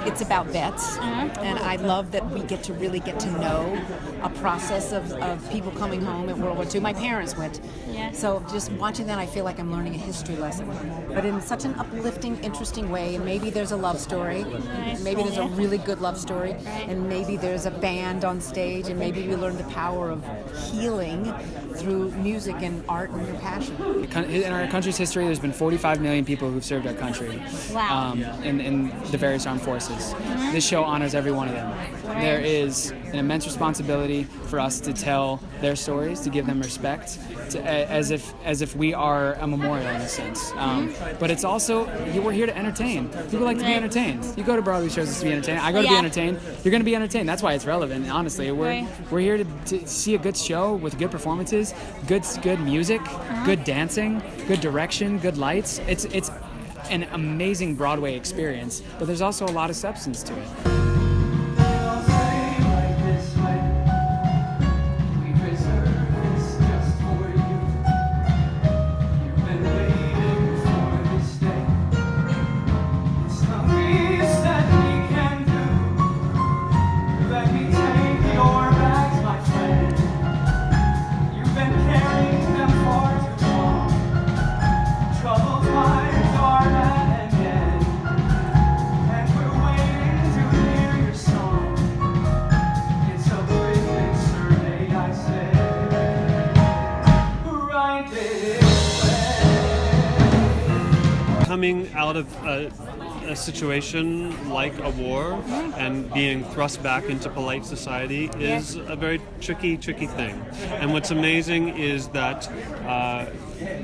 it's about vets, and I love that we get to know a process of people coming home in World War II. My parents went, so just watching that, I feel like I'm learning a history lesson, but in such an uplifting, interesting way. And maybe there's a love story, maybe there's a really good love story, and maybe there's a band on stage, and maybe we learn the power of healing through music and art and your passion. In our country's history, there's been 45 million people who've served our country. Wow. In the various armed forces. This show honors every one of them. There is an immense responsibility for us to tell their stories, to give them respect, as if we are a memorial in a sense. But it's also, we're here to entertain. People like to be entertained. You go to Broadway shows to be entertained. I go to be entertained. You're going to be entertained. That's why it's relevant. Honestly, we're here to see a good show with good performances, good music, good dancing, good direction, good lights. It's an amazing Broadway experience, but there's also a lot of substance to it. Coming out of a situation like a war and being thrust back into polite society is a very tricky thing. And what's amazing is that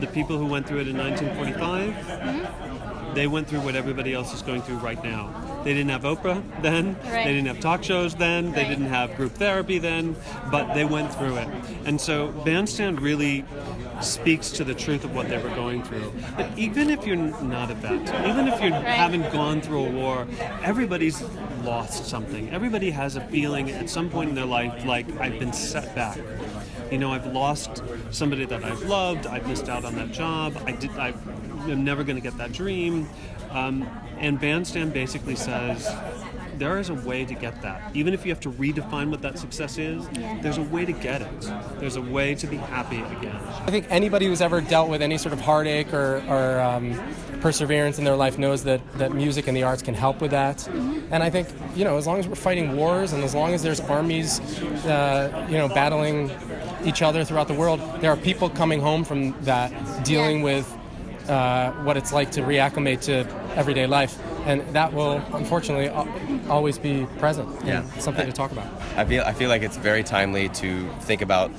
the people who went through it in 1945, they went through what everybody else is going through right now. They didn't have Oprah then, they didn't have talk shows then, they didn't have group therapy then, but they went through it. And so Bandstand really speaks to the truth of what they were going through. But even if you're not a vet, even if you haven't gone through a war, everybody's lost something. Everybody has a feeling at some point in their life like, I've been set back. You know, I've lost somebody that I've loved, I've missed out on that job, I'm never going to get that dream. And Bandstand basically says, there is a way to get that. Even if you have to redefine what that success is, there's a way to get it. There's a way to be happy again. I think anybody who's ever dealt with any sort of heartache or perseverance in their life knows that music and the arts can help with that. And I think, as long as we're fighting wars and as long as there's armies, battling each other throughout the world, there are people coming home from that, dealing with what it's like to reacclimate to everyday life. And that will, unfortunately, always be present. Yeah, something to talk about. I feel like it's very timely to think about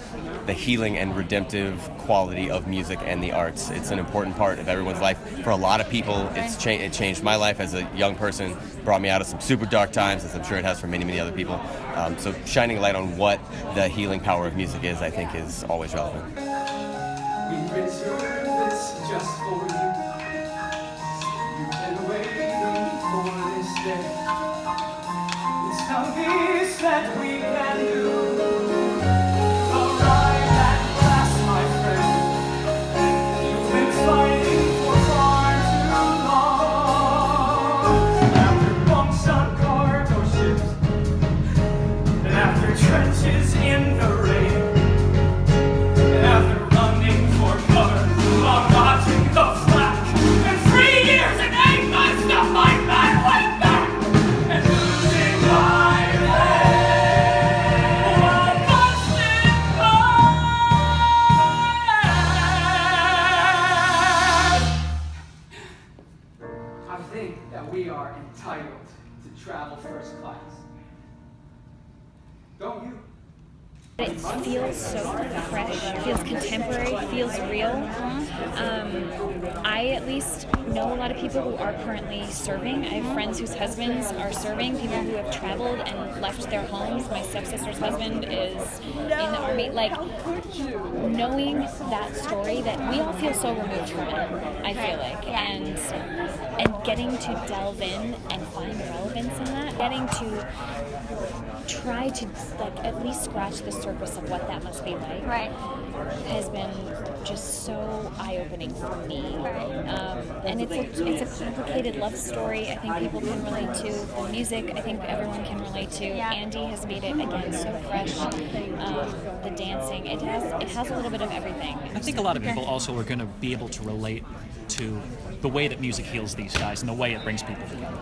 the healing and redemptive quality of music and the arts. It's an important part of everyone's life. For a lot of people, it changed my life as a young person, brought me out of some super dark times, as I'm sure it has for many, many other people. So shining a light on what the healing power of music is, I think, is always relevant. We reserve this just for you. You've been waiting for this day. It's the least that we can do. Arrive at last, my friend. You've been fighting for far too long. After bunks on cargo ships, and after trenches in the rain, and after running for cover while dodging the flak, and 3 years and 8 months to fight my way back, and losing my leg while busting I think that we are entitled to travel first class. Don't you? It feels so fresh, feels contemporary, feels real. I at least know a lot of people who are currently serving. I have friends whose husbands are serving, people who have traveled and left their homes. My stepsister's husband is in the Army. Like, knowing that story, that we all feel so removed from it, I feel like. And getting to delve in and find relevance in that Getting to try to like at least scratch the surface of what that must be like has been just so eye-opening for me. And it's a complicated love story. I think people can relate to the music. I think everyone can relate to. Andy has made it again so fresh. The dancing, it has a little bit of everything. I think a lot of people also are going to be able to relate to the way that music heals these guys and the way it brings people together.